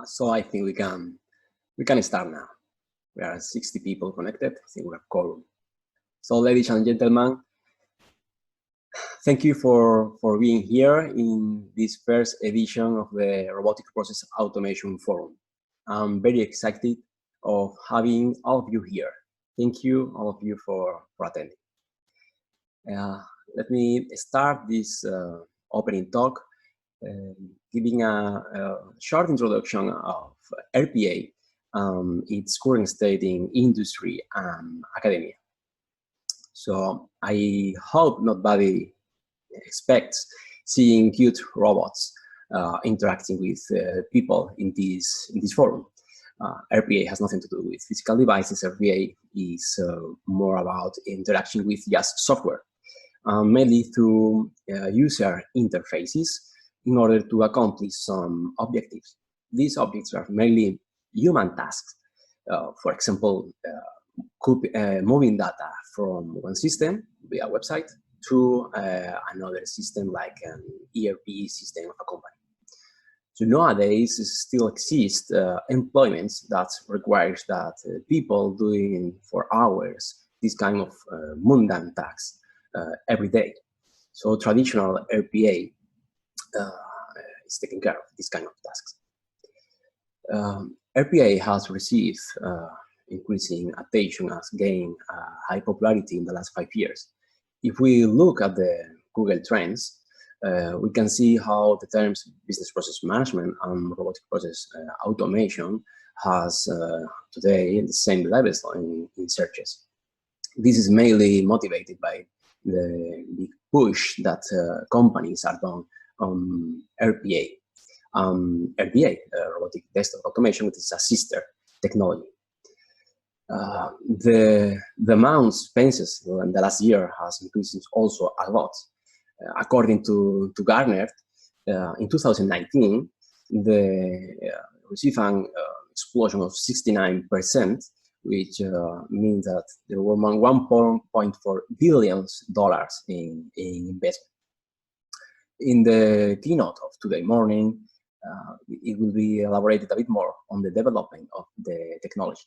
So I think we can start now. We are 60 people connected. I think we have quorum. So, ladies and gentlemen, thank you for being here in this first edition of the Robotic Process Automation Forum. I'm very excited of having all of you here. Thank you, all of you, for attending. Let me start this opening talk giving a short introduction of RPA, its current state in industry and academia. So I hope nobody expects seeing cute robots interacting with people in this forum. RPA has nothing to do with physical devices. RPA is more about interaction with just software, mainly through user interfaces in order to accomplish some objectives. These objectives are mainly human tasks. For example, moving data from one system via website to another system like an ERP system of a company. So nowadays, still exist employments that requires that people doing for hours this kind of mundane tasks every day. So traditional RPA is taking care of this kind of tasks. RPA has received increasing attention, has gained high popularity in the last 5 years. If we look at the Google Trends, we can see how the terms business process management and robotic process automation has today the same levels in searches. This is mainly motivated by the big push that companies are done on RPA. RPA, robotic desktop automation, which is a sister technology. The amount spent in the last year has increased also a lot. According to Gartner, in 2019, the received an explosion of 69%, which means that there were $1.4 billion in investment. In the keynote of today morning, it will be elaborated a bit more on the development of the technology.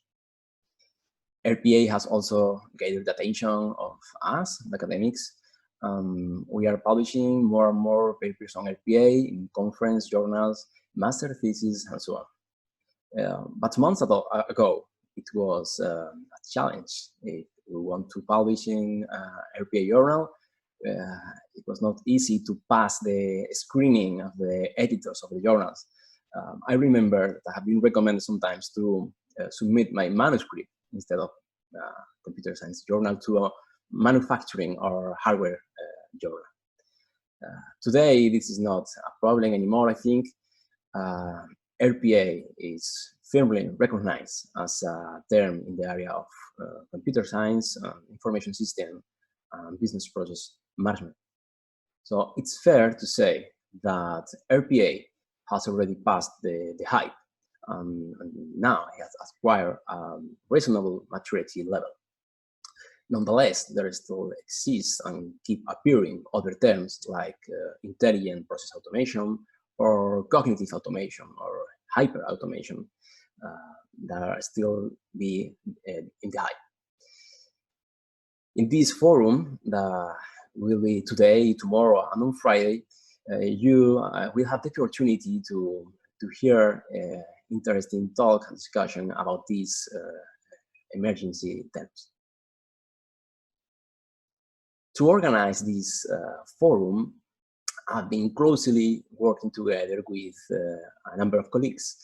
RPA has also gathered the attention of us, the academics. We are publishing more and more papers on RPA in conference journals, master theses, and so on. But months ago, it was a challenge. If we want to publish in RPA journal, it was not easy to pass the screening of the editors of the journals. I remember that I have been recommended sometimes to submit my manuscript instead of computer science journal to a manufacturing or hardware journal. Today, this is not a problem anymore. I think RPA is firmly recognized as a term in the area of computer science, information system, and business process management. So it's fair to say that RPA has already passed the hype, and now it has acquired a reasonable maturity level. Nonetheless, there still exists and keep appearing other terms like intelligent process automation or cognitive automation or hyper automation that are still be in the hype. In this forum that will be today, tomorrow, and on Friday, you will have the opportunity to hear interesting talk and discussion about these emergency terms. To organize this forum, I've been closely working together with a number of colleagues,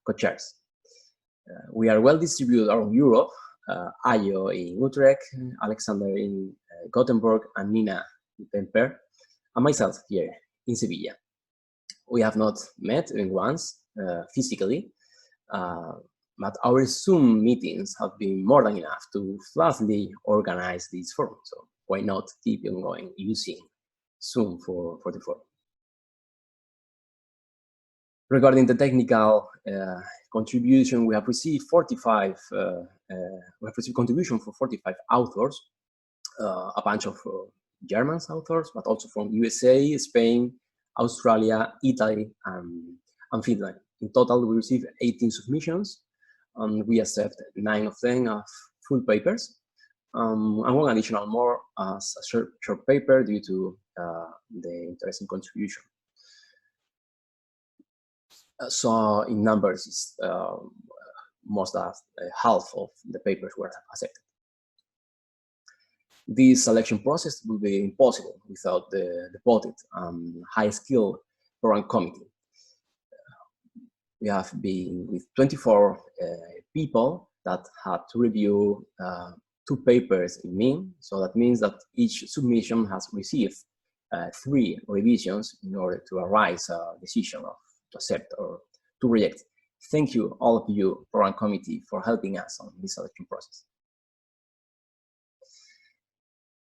co-chairs. We are well distributed around Europe, Ayo in Utrecht, Alexander in Contempor, and Nina in Contempor, and myself here in Sevilla. We have not met even once physically, but our Zoom meetings have been more than enough to fluidly organize this forum. So why not keep on going using Zoom for the forum? Regarding the technical contribution, we have received 45. We have received contribution from 45 authors, a bunch of German authors, but also from USA, Spain, Australia, Italy, and Finland. In total, we received 18 submissions, and we accepted 9 of them as full papers, and one additional more as a short paper due to the interesting contribution. So in numbers, it's most of half of the papers were accepted. This selection process will be impossible without the devoted and high-skilled program committee. We have been with 24 people that had to review 2 papers in mean. So that means that each submission has received 3 revisions in order to arise a decision of to accept or to reject. Thank you, all of you, program committee, for helping us on this selection process.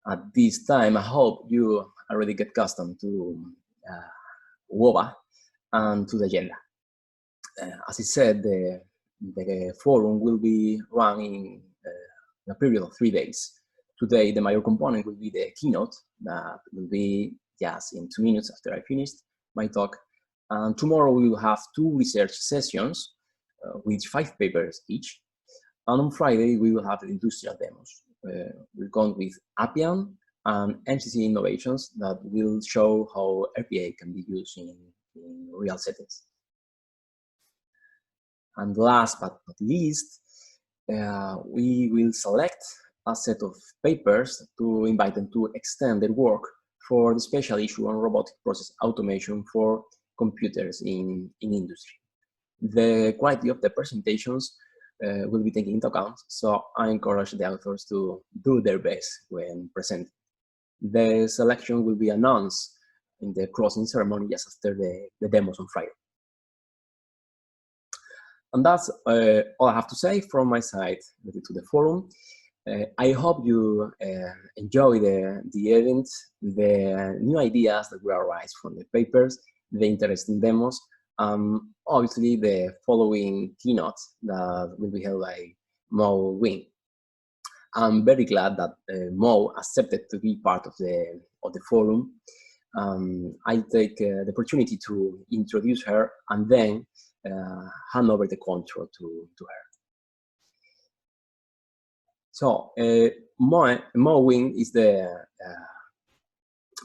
At this time, I hope you already get accustomed to WOBA and to the agenda. As I said, the forum will be running in a period of 3 days. Today, the major component will be the keynote that will be just in 2 minutes after I finished my talk. And tomorrow we will have 2 research sessions with 5 papers each. And on Friday, we will have industrial demos. We'll go with Appian and MCC innovations that will show how RPA can be used in real settings. And last but not least, we will select a set of papers to invite them to extend their work for the special issue on robotic process automation for computers in industry. The quality of the presentations will be taken into account, so I encourage the authors to do their best when presenting. The selection will be announced in the closing ceremony just after the demos on Friday. And that's all I have to say from my side related to the forum. I hope you enjoy the event, the new ideas that will arise from the papers, the interesting demos, obviously the following keynote that will be held by Mo Wing. I'm very glad that Mo accepted to be part of the forum. I take the opportunity to introduce her and then hand over the control to her. So Mo Wing is the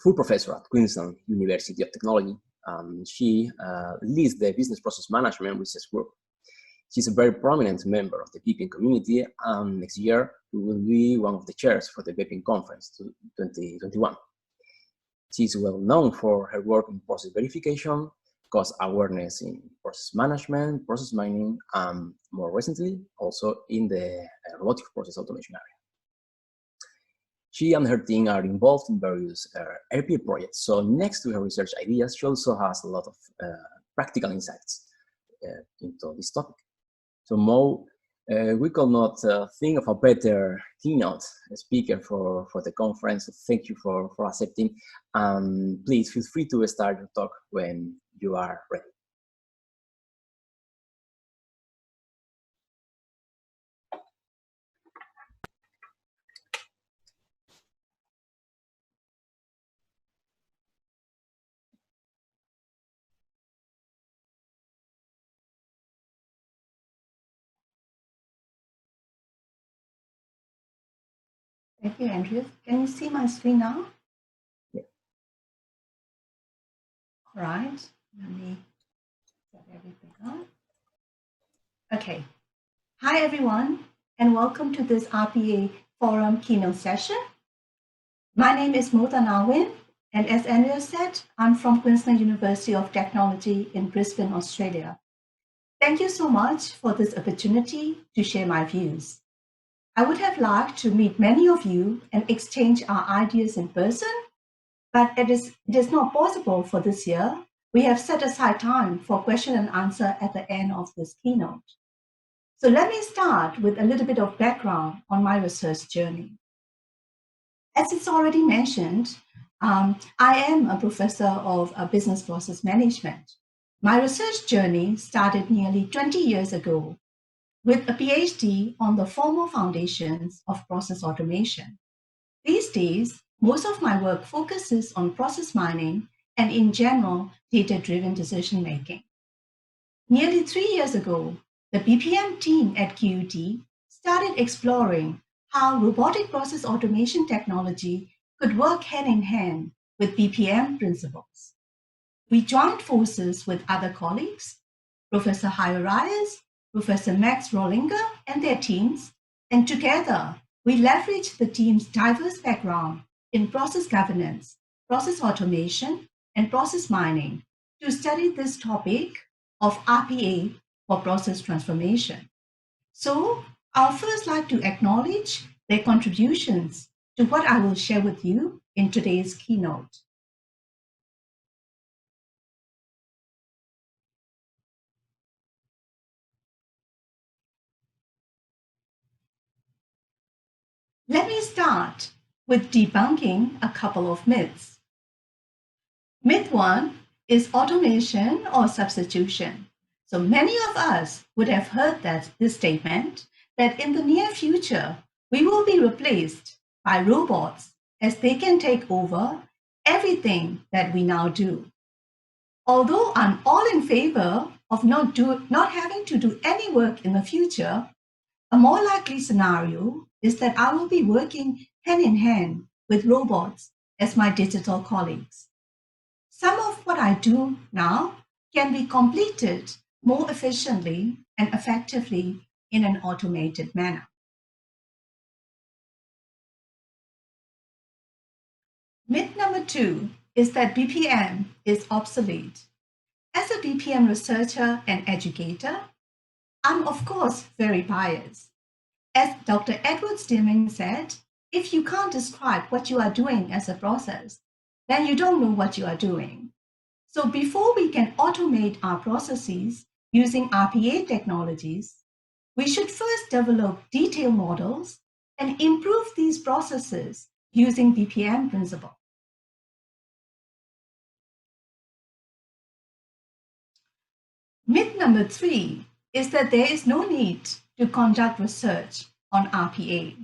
full professor at Queensland University of Technology. She leads the business process management research group. She's a very prominent member of the BPM community, and next year she will be one of the chairs for the BPM conference 2021. She's well known for her work in process verification, cost awareness in process management, process mining, and more recently, also in the robotic process automation area. She and her team are involved in various RPA projects. So next to her research ideas, she also has a lot of practical insights into this topic. So Mo, we could not think of a better keynote speaker for the conference. So thank you for accepting. Please feel free to start your talk when you are ready. Thank you, Andrew. Can you see my screen now? Yeah. All right. Let me set everything up. Okay. Hi, everyone, and welcome to this RPA Forum keynote session. My name is Mota Nawin, and as Andrew said, I'm from Queensland University of Technology in Brisbane, Australia. Thank you so much for this opportunity to share my views. I would have liked to meet many of you and exchange our ideas in person, but it is not possible for this year. We have set aside time for question and answer at the end of this keynote. So let me start with a little bit of background on my research journey. As it's already mentioned, I am a professor of business process management. My research journey started nearly 20 years ago with a PhD on the formal foundations of process automation. These days, most of my work focuses on process mining and in general, data-driven decision-making. Nearly 3 years ago, the BPM team at QUT started exploring how robotic process automation technology could work hand in hand with BPM principles. We joined forces with other colleagues, Professor Hayo Reyes, Professor Max Rollinger, and their teams, and together we leveraged the team's diverse background in process governance, process automation, and process mining to study this topic of RPA for process transformation. So I'll first like to acknowledge their contributions to what I will share with you in today's keynote. Let me start with debunking a couple of myths. Myth one is automation or substitution. So many of us would have heard this statement that in the near future, we will be replaced by robots as they can take over everything that we now do. Although I'm all in favor of not having to do any work in the future, a more likely scenario is that I will be working hand in hand with robots as my digital colleagues. Some of what I do now can be completed more efficiently and effectively in an automated manner. Myth number two is that BPM is obsolete. As a BPM researcher and educator, I'm of course very biased. As Dr. Edward Stimming said, if you can't describe what you are doing as a process, then you don't know what you are doing. So before we can automate our processes using RPA technologies, we should first develop detailed models and improve these processes using BPM principles. Myth number three is that there is no need to conduct research on RPA.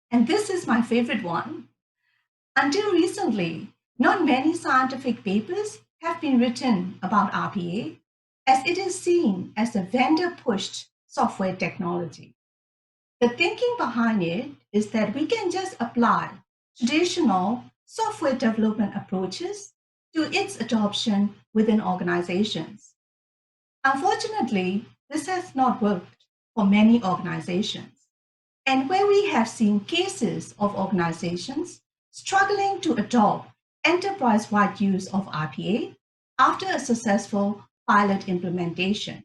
And this is my favorite one. Until recently, not many scientific papers have been written about RPA, as it is seen as a vendor-pushed software technology. The thinking behind it is that we can just apply traditional software development approaches to its adoption within organizations. Unfortunately, this has not worked for many organizations. And where we have seen cases of organizations struggling to adopt enterprise-wide use of RPA after a successful pilot implementation.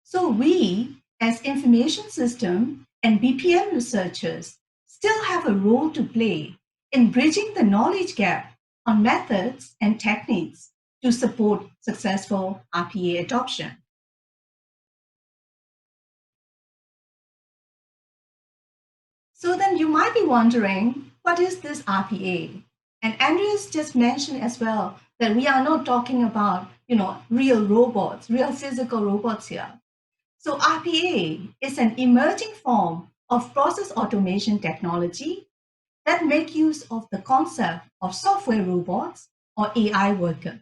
So we, as information system and BPM researchers, still have a role to play in bridging the knowledge gap on methods and techniques to support successful RPA adoption. So then you might be wondering, what is this RPA? And Andreas just mentioned as well that we are not talking about, real robots, real physical robots here. So RPA is an emerging form of process automation technology that make use of the concept of software robots or AI workers.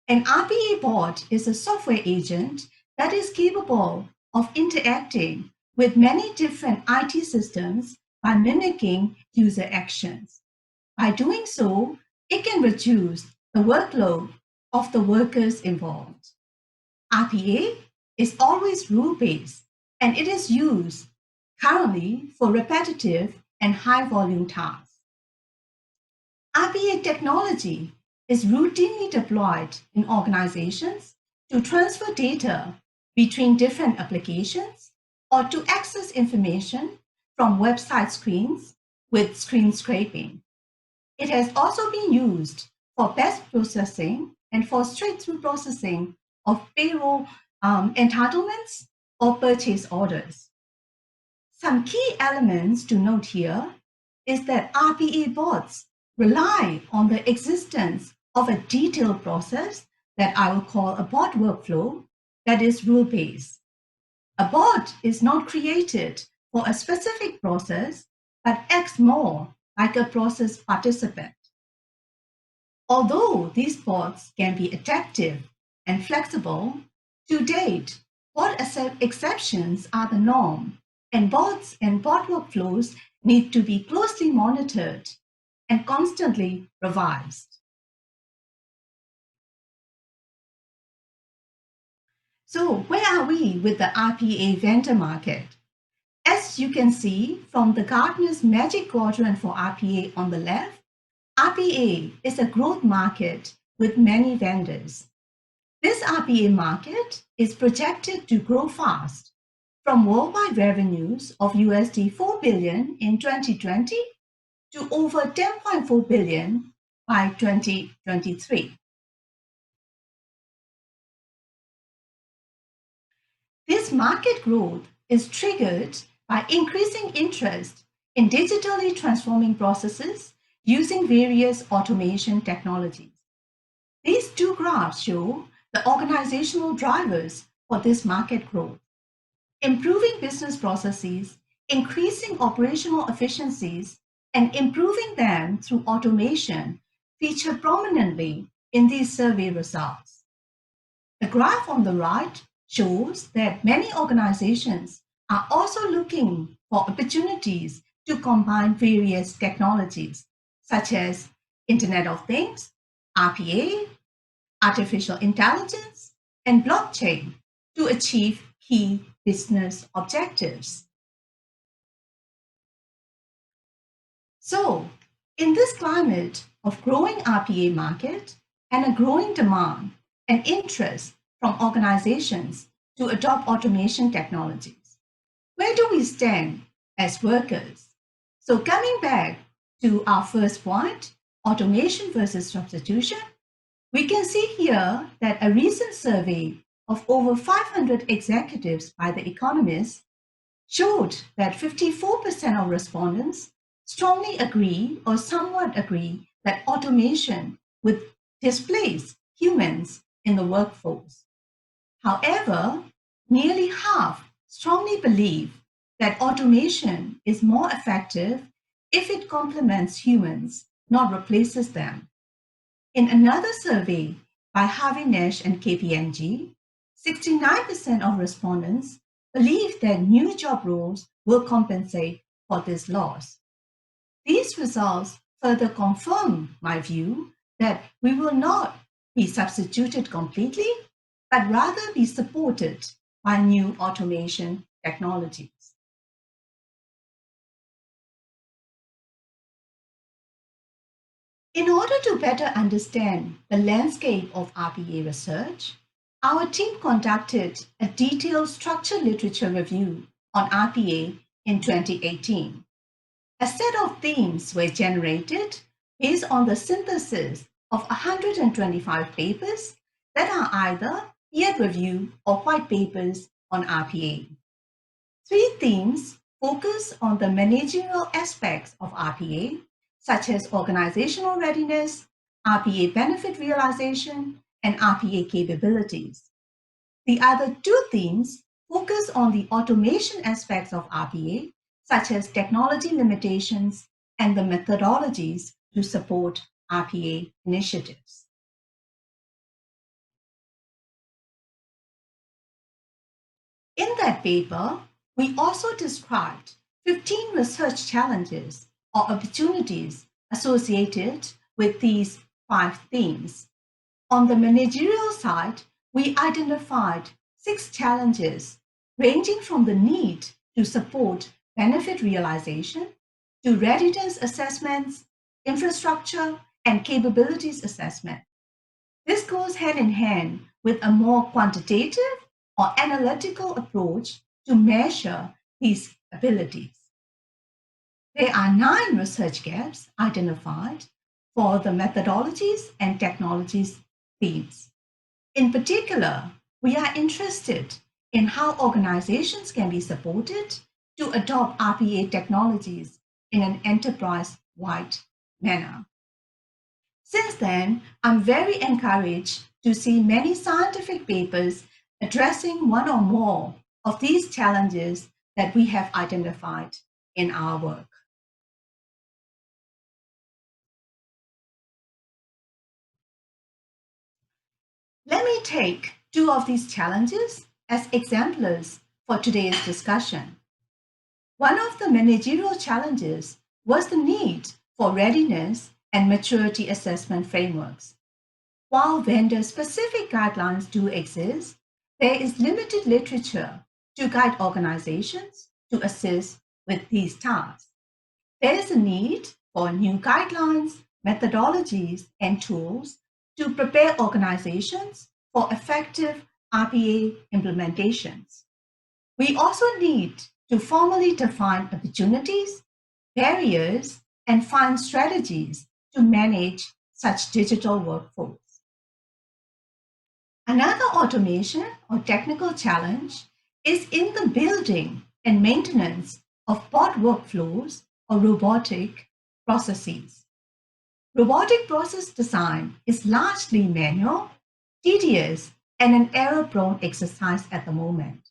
An RPA bot is a software agent that is capable of interacting with many different IT systems by mimicking user actions. By doing so, it can reduce the workload of the workers involved. RPA is always rule-based, and it is used currently for repetitive and high-volume tasks. RPA technology is routinely deployed in organizations to transfer data between different applications or to access information from website screens with screen scraping. It has also been used for batch processing and for straight-through processing of payroll entitlements or purchase orders. Some key elements to note here is that RPA bots rely on the existence of a detailed process that I will call a bot workflow that is rule-based. A bot is not created for a specific process, but acts more like a process participant. Although these bots can be adaptive and flexible, To date, what exceptions are the norm, and bots and bot workflows need to be closely monitored and constantly revised. So where are we with the RPA vendor market? As you can see from the Gartner's Magic Quadrant for RPA on the left, RPA is a growth market with many vendors. This RPA market is projected to grow fast from worldwide revenues of USD 4 billion in 2020 to over 10.4 billion by 2023. This market growth is triggered by increasing interest in digitally transforming processes using various automation technologies. These two graphs show the organizational drivers for this market growth. Improving business processes, increasing operational efficiencies, and improving them through automation feature prominently in these survey results. The graph on the right shows that many organizations are also looking for opportunities to combine various technologies, such as Internet of Things, RPA, artificial intelligence, and blockchain to achieve key business objectives. So, in this climate of growing RPA market and a growing demand and interest from organizations to adopt automation technologies, where do we stand as workers? So coming back to our first point, automation versus substitution, we can see here that a recent survey of over 500 executives by The Economist showed that 54% of respondents strongly agree or somewhat agree that automation would displace humans in the workforce. However, nearly half strongly believe that automation is more effective if it complements humans, not replaces them. In another survey by Harvey Nash and KPMG, 69% of respondents believe that new job roles will compensate for this loss. These results further confirm my view that we will not be substituted completely, but rather be supported by new automation technologies. In order to better understand the landscape of RPA research, our team conducted a detailed structured literature review on RPA in 2018. A set of themes were generated based on the synthesis of 125 papers that are either peer review or white papers on RPA. 3 themes focus on the managerial aspects of RPA, such as organizational readiness, RPA benefit realization, and RPA capabilities. The other 2 themes focus on the automation aspects of RPA, such as technology limitations and the methodologies to support RPA initiatives. In that paper, we also described 15 research challenges or opportunities associated with these 5 themes. On the managerial side, we identified 6 challenges ranging from the need to support benefit realization to readiness assessments, infrastructure, and capabilities assessment. This goes hand in hand with a more quantitative or analytical approach to measure these abilities. There are 9 research gaps identified for the methodologies and technologies themes. In particular, we are interested in how organizations can be supported to adopt RPA technologies in an enterprise-wide manner. Since then, I'm very encouraged to see many scientific papers addressing one or more of these challenges that we have identified in our work. Let me take two of these challenges as exemplars for today's discussion. One of the managerial challenges was the need for readiness and maturity assessment frameworks. While vendor-specific guidelines do exist, there is limited literature to guide organizations to assist with these tasks. There is a need for new guidelines, methodologies, and tools to prepare organizations for effective RPA implementations. We also need to formally define opportunities, barriers, and find strategies to manage such digital workforce. Another automation or technical challenge is in the building and maintenance of bot workflows or robotic processes. Robotic process design is largely manual, tedious, and an error-prone exercise at the moment,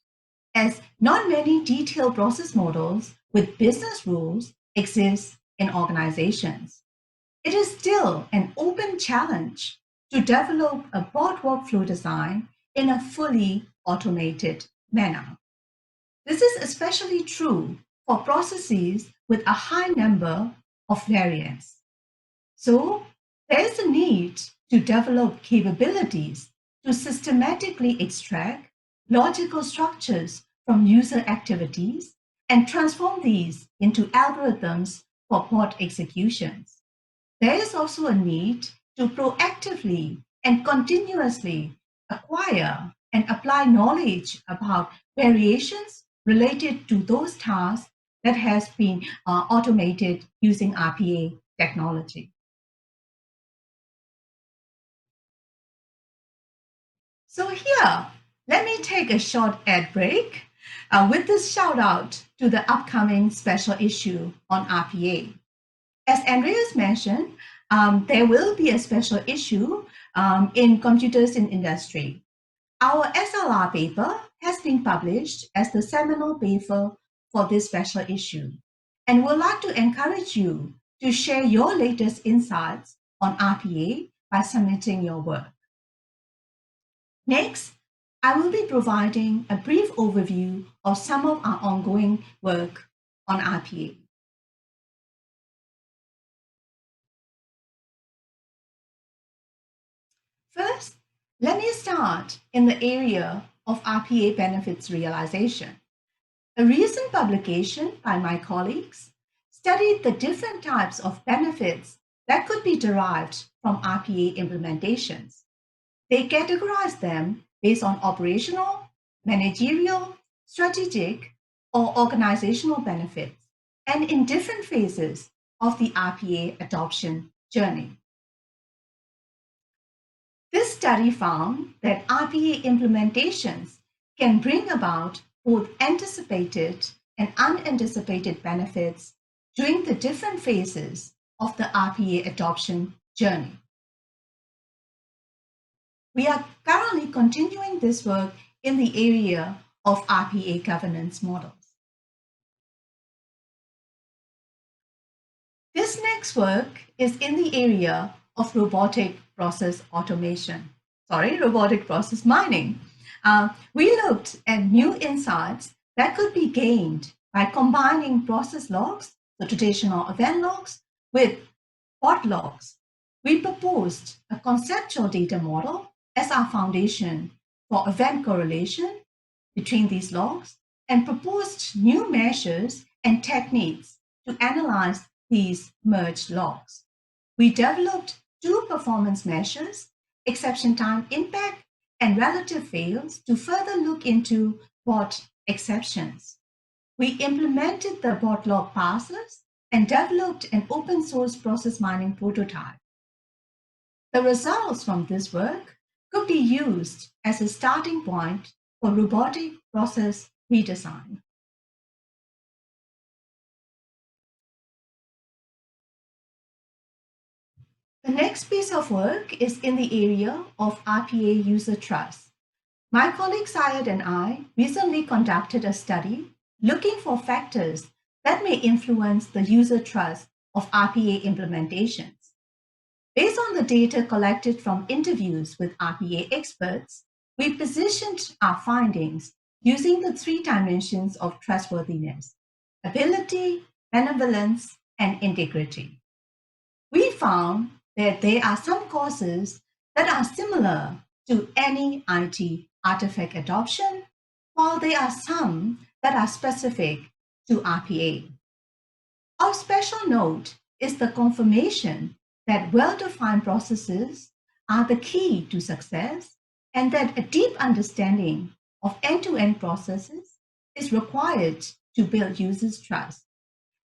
as not many detailed process models with business rules exist in organizations. It is still an open challenge to develop a bot workflow design in a fully automated manner. This is especially true for processes with a high number of variants. So there is a need to develop capabilities to systematically extract logical structures from user activities and transform these into algorithms for bot executions. There is also a need to proactively and continuously acquire and apply knowledge about variations related to those tasks that has been automated using RPA technology. So here, let me take a short ad break with this shout out to the upcoming special issue on RPA. As Andreas mentioned, there will be a special issue in Computers in Industry. Our SLR paper has been published as the seminal paper for this special issue, and we'd like to encourage you to share your latest insights on RPA by submitting your work. Next, I will be providing a brief overview of some of our ongoing work on RPA. First, let me start in the area of RPA benefits realization. A recent publication by my colleagues studied the different types of benefits that could be derived from RPA implementations. They categorized them based on operational, managerial, strategic, or organizational benefits, and in different phases of the RPA adoption journey. This study found that RPA implementations can bring about both anticipated and unanticipated benefits during the different phases of the RPA adoption journey. We are currently continuing this work in the area of RPA governance models. This next work is in the area of robotic process mining. We looked at new insights that could be gained by combining process logs, the traditional event logs, with bot logs. We proposed a conceptual data model as our foundation for event correlation between these logs and proposed new measures and techniques to analyze these merged logs. We developed two performance measures, exception time impact and relative fails, to further look into bot exceptions. We implemented the bot log parsers and developed an open source process mining prototype. The results from this work could be used as a starting point for robotic process redesign. The next piece of work is in the area of RPA user trust. My colleague Syed and I recently conducted a study looking for factors that may influence the user trust of RPA implementations. Based on the data collected from interviews with RPA experts, we positioned our findings using the 3 dimensions of trustworthiness: ability, benevolence, and integrity. We found that there are some causes that are similar to any IT artifact adoption, while there are some that are specific to RPA. Of special note is the confirmation that well-defined processes are the key to success, and that a deep understanding of end-to-end processes is required to build users' trust.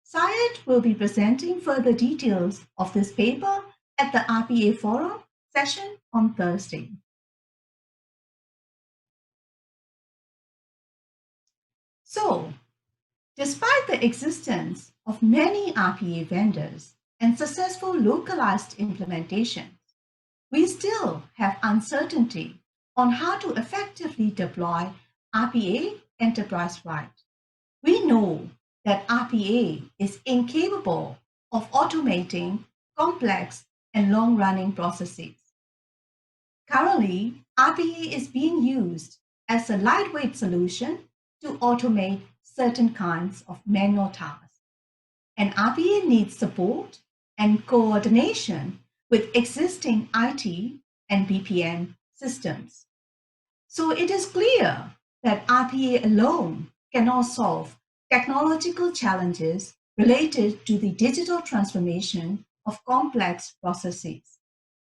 Syed will be presenting further details of this paper at the RPA Forum session on Thursday. So, despite the existence of many RPA vendors and successful localized implementations, we still have uncertainty on how to effectively deploy RPA enterprise-wide. We know that RPA is incapable of automating complex and long-running processes. Currently, RPA is being used as a lightweight solution to automate certain kinds of manual tasks. And RPA needs support and coordination with existing IT and BPM systems. So it is clear that RPA alone cannot solve technological challenges related to the digital transformation of complex processes.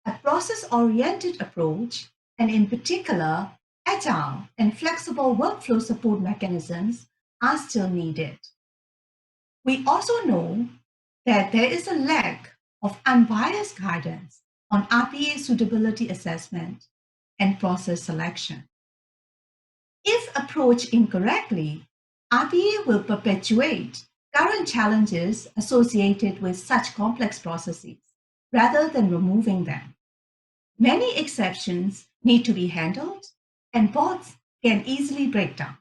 A process-oriented approach, and in particular, agile and flexible workflow support mechanisms, are still needed. We also know that there is a lack of unbiased guidance on RPA suitability assessment and process selection. If approached incorrectly, RPA will perpetuate current challenges associated with such complex processes rather than removing them. Many exceptions need to be handled, and bots can easily break down.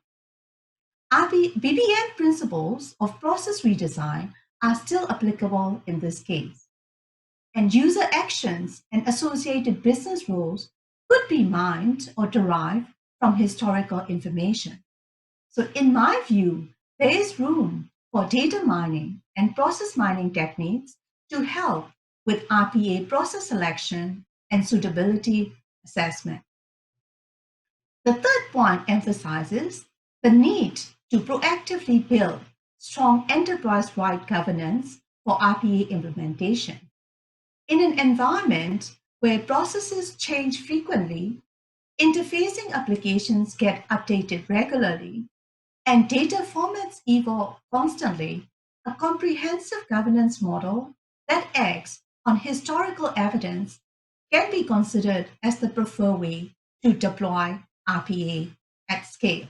BPM principles of process redesign are still applicable in this case, and user actions and associated business rules could be mined or derived from historical information. So in my view, there is room for data mining and process mining techniques to help with RPA process selection and suitability assessment. The third point emphasizes the need to proactively build strong enterprise-wide governance for RPA implementation. In an environment where processes change frequently, interfacing applications get updated regularly, and data formats evolve constantly, a comprehensive governance model that acts on historical evidence can be considered as the preferred way to deploy RPA at scale.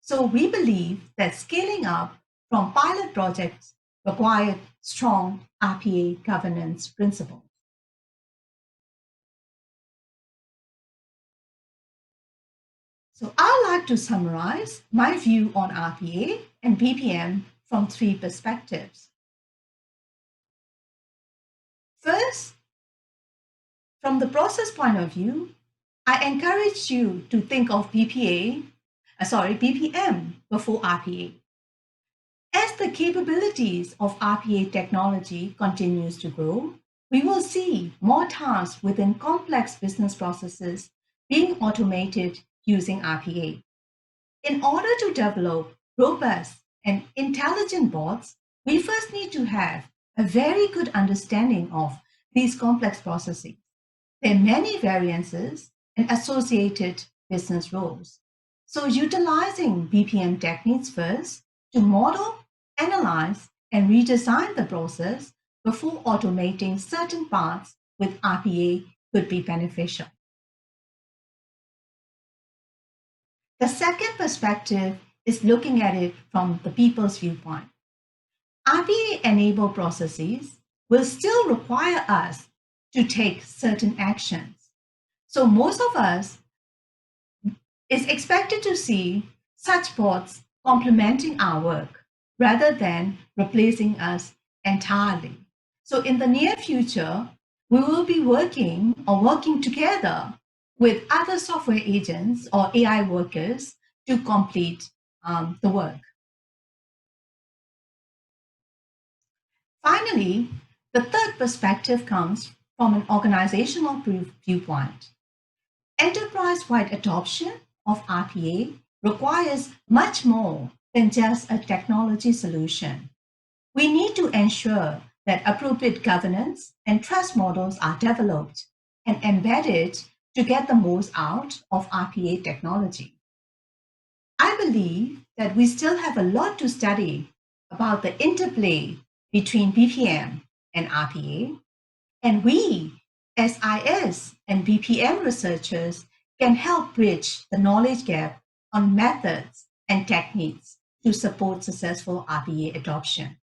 So we believe that scaling up from pilot projects requires strong RPA governance principles. So I'd like to summarize my view on RPA and BPM from 3 perspectives. First, from the process point of view, I encourage you to think of BPM before RPA. As the capabilities of RPA technology continues to grow, we will see more tasks within complex business processes being automated using RPA. In order to develop robust and intelligent bots, we first need to have a very good understanding of these complex processes, their many variances, and associated business roles. So utilizing BPM techniques first to model, analyze, and redesign the process before automating certain parts with RPA could be beneficial. The second perspective is looking at it from the people's viewpoint. RPA-enabled processes will still require us to take certain actions. So most of us is expected to see such bots complementing our work rather than replacing us entirely. So in the near future, we will be working together with other software agents or AI workers to complete the work. Finally, the third perspective comes from an organizational viewpoint. Enterprise-wide adoption of RPA requires much more than just a technology solution. We need to ensure that appropriate governance and trust models are developed and embedded to get the most out of RPA technology. I believe that we still have a lot to study about the interplay between BPM and RPA, and we, as IS and BPM researchers, can help bridge the knowledge gap on methods and techniques to support successful RPA adoption.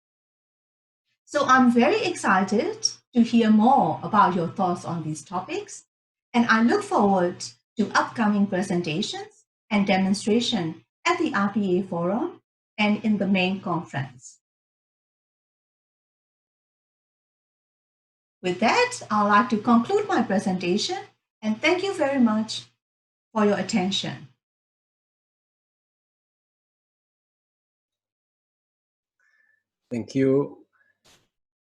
So I'm very excited to hear more about your thoughts on these topics, and I look forward to upcoming presentations and demonstration at the RPA Forum and in the main conference. With that, I'd like to conclude my presentation, and thank you very much for your attention. Thank you,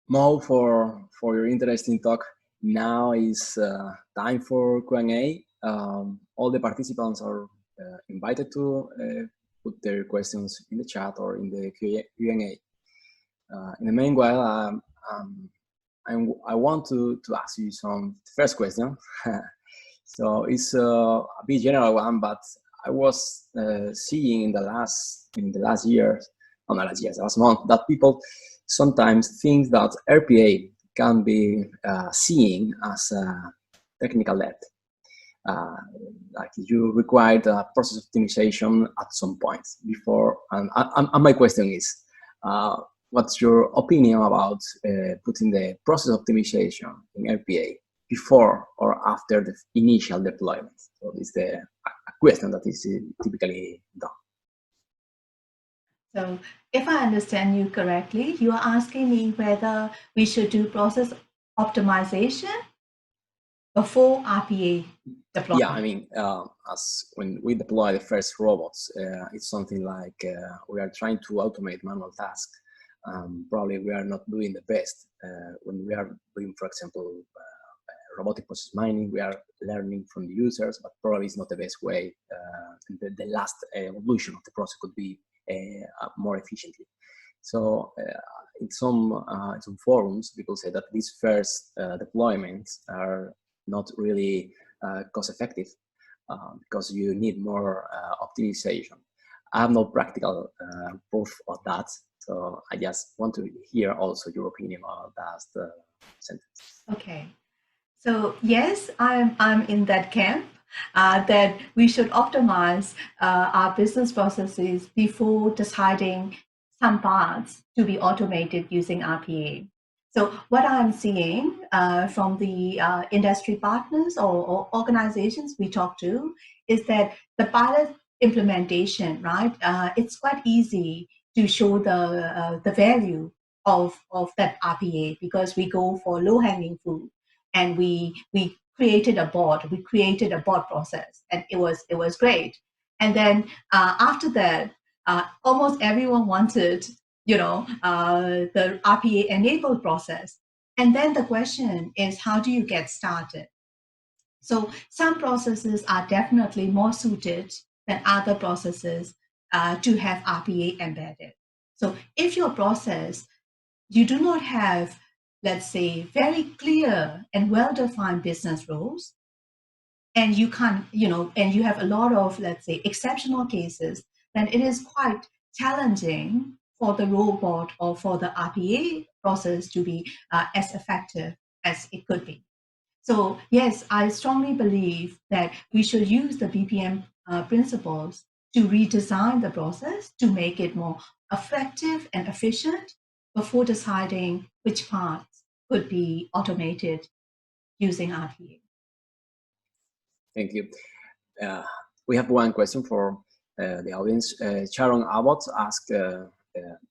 Mo, for your interesting talk. Now is time for Q&A. All the participants are invited to put their questions in the chat or in the Q&A. In the meanwhile, I want to ask you some first question. So it's a bit general one, but I was seeing in the last years, not the last years, last month, that people sometimes think that RPA can be seen as a technical debt. Like you required a process optimization at some point before. And my question is, what's your opinion about putting the process optimization in RPA before or after the initial deployment? So this is a question that is typically done. So if I understand you correctly, you are asking me whether we should do process optimization before RPA deployment. Yeah, I mean, as when we deploy the first robots, it's something like we are trying to automate manual tasks. Probably we are not doing the best when we are doing, for example, robotic process mining. We are learning from the users, but probably it's not the best way. The last evolution of the process could be more efficiently. So in some forums, people say that these first deployments are not really cost effective because you need more optimization. I have no practical proof of that, so I just want to hear also your opinion on that sentence. Okay, so yes, I'm in that camp that we should optimize our business processes before deciding some parts to be automated using RPA. So what I'm seeing from the industry partners or organizations we talk to is that the pilot implementation, right? It's quite easy to show the value of that RPA because we go for low-hanging fruit, and we created a bot. We created a bot process, and it was great. And then after that, almost everyone wanted the RPA enabled process. And then the question is, how do you get started? So some processes are definitely more suited than other processes to have RPA embedded. So if your process, you do not have, let's say, very clear and well-defined business rules, and you can't, and you have a lot of, let's say, exceptional cases, then it is quite challenging for the robot or for the RPA process to be as effective as it could be. So yes, I strongly believe that we should use the BPM principles to redesign the process to make it more effective and efficient before deciding which parts could be automated using RPA. Thank you. We have one question for the audience. Sharon Abbott asked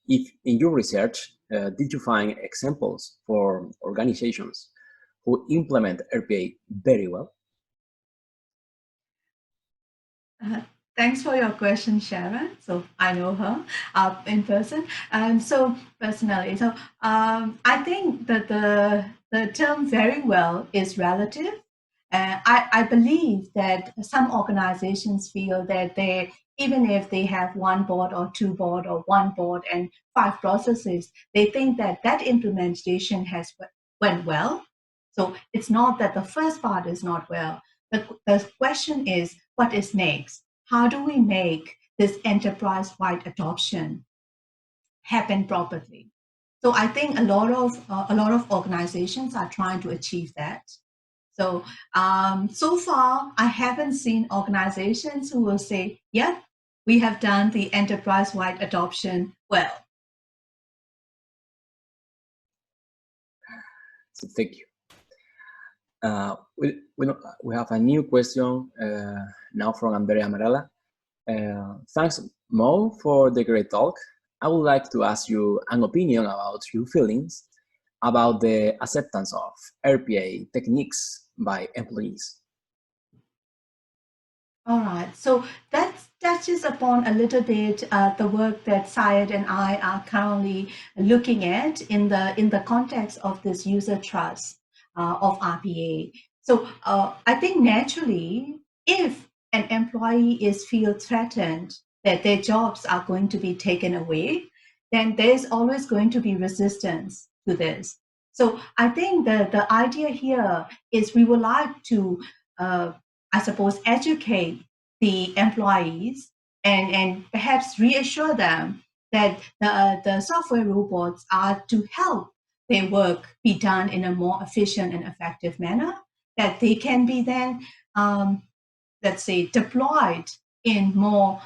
if in your research, did you find examples for organizations who implement RPA very well? Thanks for your question, Sharon. So I know her in person. So personally, I think that the term "very well" is relative. I believe that some organizations feel that they, even if they have one board or two board or one board and five processes, they think that that implementation has went well. So it's not that the first part is not well. The question is, what is next? How do we make this enterprise-wide adoption happen properly? So I think a lot of organizations are trying to achieve that. So so far, I haven't seen organizations who will say, "Yep, we have done the enterprise-wide adoption well." So thank you. We have a new question now from Andrea Marella. Thanks, Mo, for the great talk. I would like to ask you an opinion about your feelings about the acceptance of RPA techniques by employees. All right, so that touches upon a little bit the work that Syed and I are currently looking at in the context of this user trust of RPA. So I think naturally, if an employee is feel threatened that their jobs are going to be taken away, then there's always going to be resistance to this. So I think the idea here is we would like to I suppose, educate the employees and perhaps reassure them that the software robots are to help their work be done in a more efficient and effective manner, that they can be then, let's say, deployed in more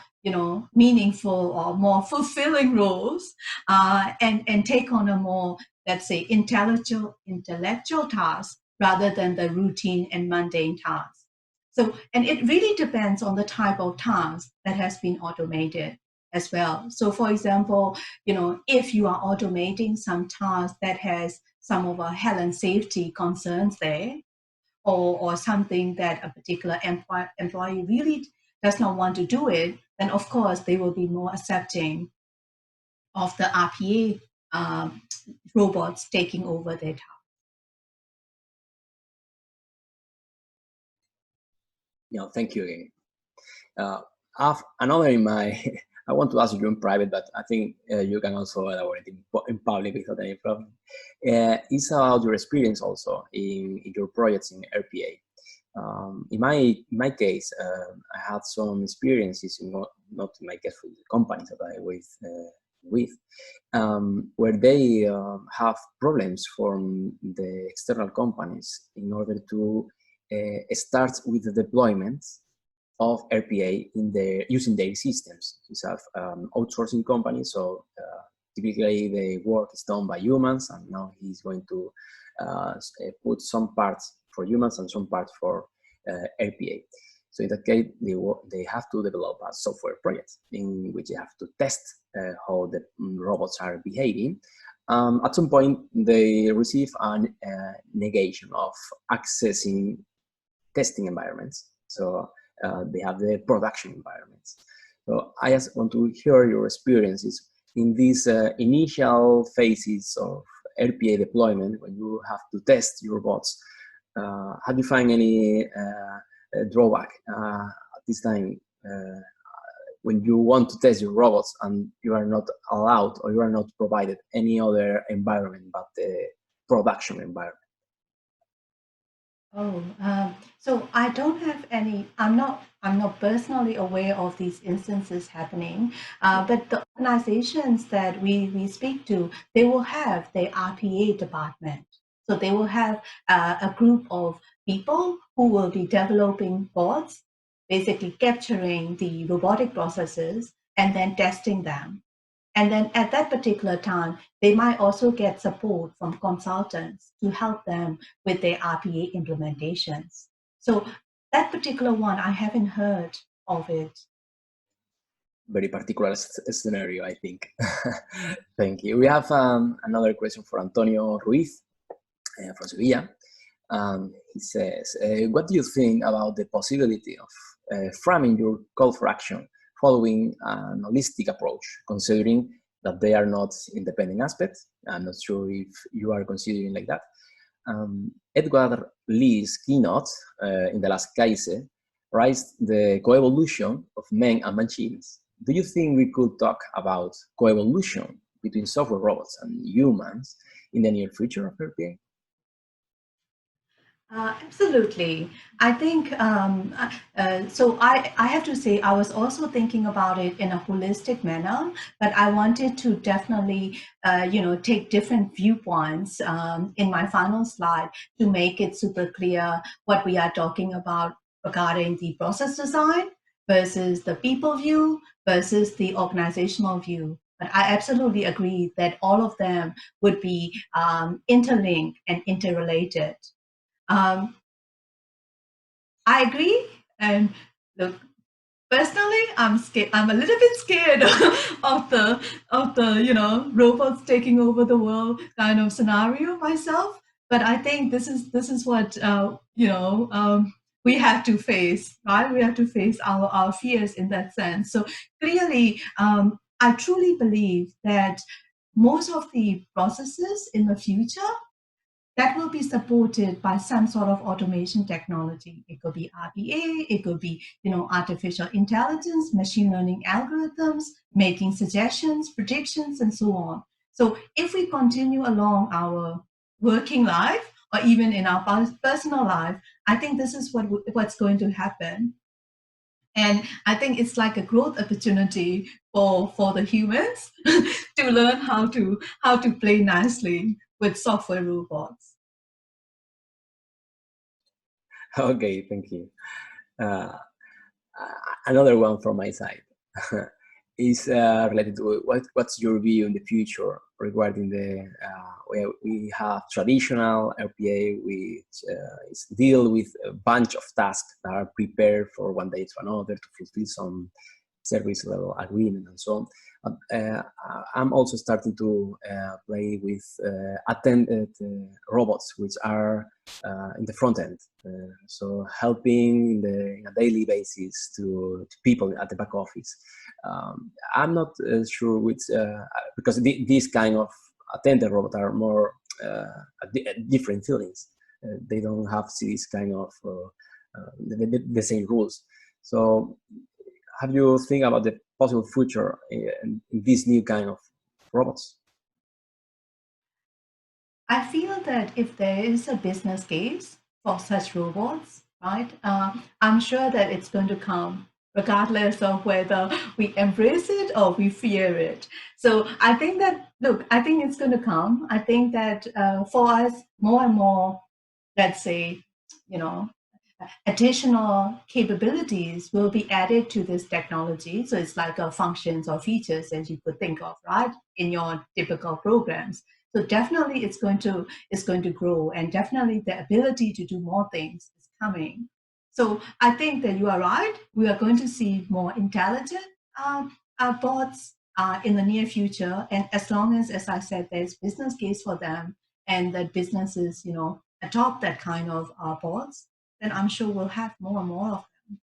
meaningful or more fulfilling roles and take on a more, let's say, intellectual task rather than the routine and mundane tasks. So, and it really depends on the type of task that has been automated as well. So, for example, if you are automating some task that has some of a health and safety concerns there, or something that a particular employee really does not want to do it, then of course they will be more accepting of the RPA robots taking over their task. Thank you again. Another in my, I want to ask you in private, but I think you can also elaborate in public without any problem. It's about your experience also in your projects in RPA. In my case, I had some experiences, not in my case with the companies that I with, where they have problems from the external companies in order to start with the deployment of RPA using their systems. These are outsourcing companies, so typically the work is done by humans, and now he's going to put some parts for humans and some parts for RPA. So in that case, they have to develop a software project in which they have to test how the robots are behaving. At some point, they receive a negation of accessing testing environments. So they have the production environments. So I just want to hear your experiences in these initial phases of RPA deployment when you have to test your bots. Have you find any drawback at this time when you want to test your robots and you are not allowed or you are not provided any other environment but the production environment? So I don't have any. I'm not personally aware of these instances happening. But the organizations that we speak to, they will have their RPA department. So they will have a group of people who will be developing bots, basically capturing the robotic processes and then testing them. And then at that particular time, they might also get support from consultants to help them with their RPA implementations. So that particular one, I haven't heard of it. Very particular scenario, I think. Thank you. We have another question for Antonio Ruiz from Sevilla. He says, what do you think about the possibility of framing your call for action following an holistic approach, considering that they are not independent aspects. I'm not sure if you are considering like that. Edward Lee's keynote in the last case raised the coevolution of men and machines. Do you think we could talk about coevolution between software robots and humans in the near future of RPA? Absolutely. I think, so I have to say, I was also thinking about it in a holistic manner, but I wanted to definitely, take different viewpoints in my final slide to make it super clear what we are talking about regarding the process design versus the people view versus the organizational view. But I absolutely agree that all of them would be interlinked and interrelated. I agree. And look, personally, I'm scared. I'm a little bit scared of the robots taking over the world kind of scenario myself. But I think this is what we have to face, right? We have to face our fears in that sense. So clearly, I truly believe that most of the processes in the future that will be supported by some sort of automation technology. It could be RPA, it could be artificial intelligence, machine learning algorithms, making suggestions, predictions, and so on. So if we continue along our working life or even in our personal life, I think this is what's going to happen. And I think it's like a growth opportunity for the humans to learn how to play nicely with software robots. Okay, thank you. Another one from my side is related to what's your view in the future regarding the we have traditional RPA which deal with a bunch of tasks that are prepared for one day to another to fulfill some service level agreement and so on. I'm also starting to play with attended robots, which are in the front end. So helping in a daily basis to people at the back office. I'm not sure which, because these kind of attended robots are more different feelings. They don't have this kind of the same rules. So have you think about the possible future in this new kind of robots? I feel that if there is a business case for such robots, right, I'm sure that it's going to come regardless of whether we embrace it or we fear it. So I think that, look, I think it's going to come. I think that for us, more and more, let's say, additional capabilities will be added to this technology. So it's like functions or features as you could think of, right, in your typical programs. So definitely it's going to grow, and definitely the ability to do more things is coming. So I think that you are right. We are going to see more intelligent bots in the near future. And as long as I said, there's business case for them and that businesses, adopt that kind of bots, then I'm sure we'll have more and more of them.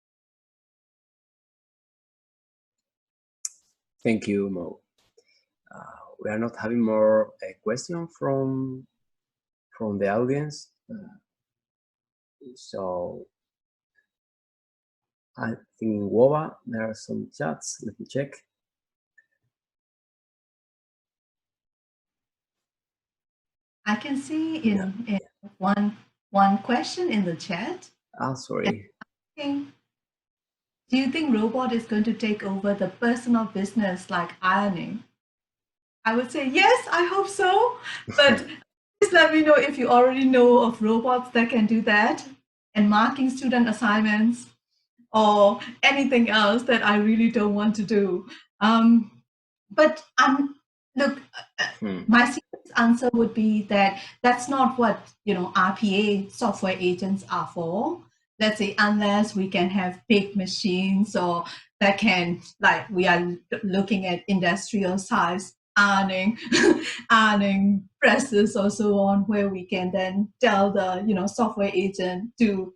Thank you, Mo. We are not having more questions from the audience. So I think in WOBA there are some chats. Let me check. I can see in one question in the chat. Sorry. Do you think robot is going to take over the personal business like ironing? I would say yes, I hope so. But please let me know if you already know of robots that can do that, and marking student assignments or anything else that I really don't want to do. But look, my serious answer would be that that's not what RPA software agents are for. Let's say unless we can have big machines or that can, like we are looking at industrial size ironing presses or so on, where we can then tell the software agent to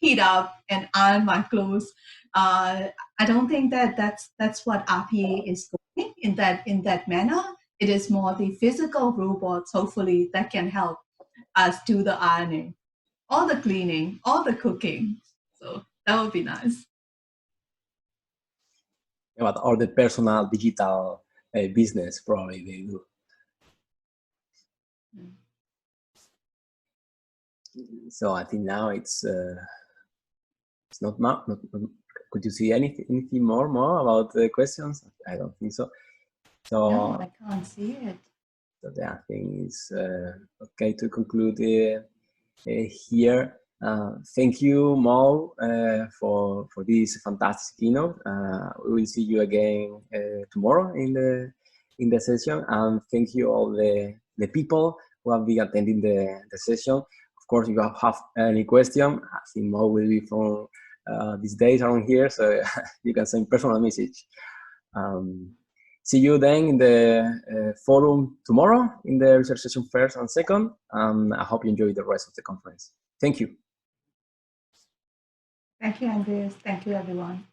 heat up and iron my clothes. I don't think that that's what RPA is going in that manner. It is more the physical robots, hopefully, that can help us do the ironing, all the cleaning, all the cooking. So that would be nice. But or the personal digital business probably they do. So I think now it's not much. Could you see anything more about the questions? I don't think so. So no, I can't see it. So I think it's okay to conclude here. Thank you, Mo, for this fantastic keynote. We will see you again tomorrow in the session, and thank you all the people who have been attending the session. Of course, if you have any question, I think Mo will be from these days around here, so you can send personal message. See you then in the forum tomorrow in the research session first and second. I hope you enjoy the rest of the conference. Thank you. Thank you, Andreas. Thank you, everyone.